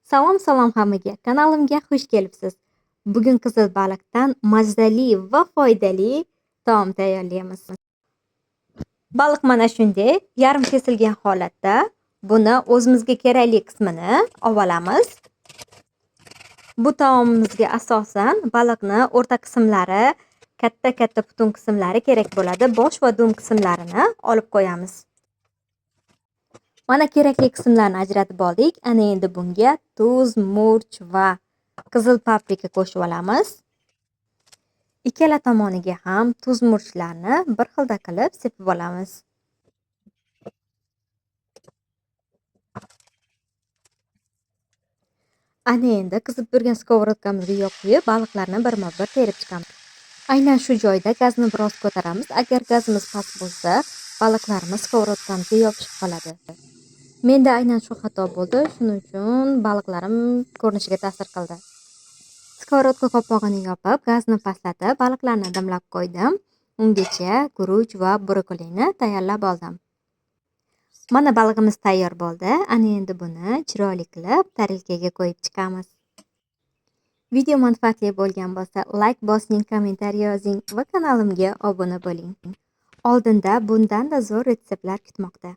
Salom hammaga, kanalimga xush kelibsiz. Bugun qizil baliqdan mazali va foydali taom tayyorlaymiz. Baliq mana shunday, yarim kesilgan holatda. Buni o'zimizga kerakli qismini olamiz. Bu taomimizga asosan baliqni o'rta qismlari, katta butun qismlari kerak bo'ladi. Bosh va dum qismlarini olib qo'yamiz. Mana kerakli qismlarni ajratib oldik. Ana endi bunga tuz, murch va qizil paprika qo'shib olamiz. Ikkala tomoniga ham tuz, murchlarni bir xilda qilib sepib olamiz. Ana endi qizib turgan skovrodkamizga yog' quyib, baliqlarni birma-bir terib chiqamiz. Aynan shu joyda gazni biroz ko'taramiz. Agar gazimiz past bo'lsa, baliqlarimiz skovrodkamizga yopishib qoladi. Menda aynan shu xato bo'ldi, shuning uchun baliqlarim ko'rinishiga ta'sir qildi. Skоворodka qopqog'ini yopib, gazni pastlatib, baliqlarni dimlab qo'ydim. Ungacha guruch va brokolini tayyorlab oldim. Mana balig'imiz tayyor bo'ldi. Ana endi buni chiroyli qilib tarelkaga qo'yib chiqamiz. Video manfaatli bo'lgan bo'lsa, like bosing, kommentariy yozing va kanalimga obuna bo'ling. Oldinda bundan-da zo'r retseptlar kutmoqda.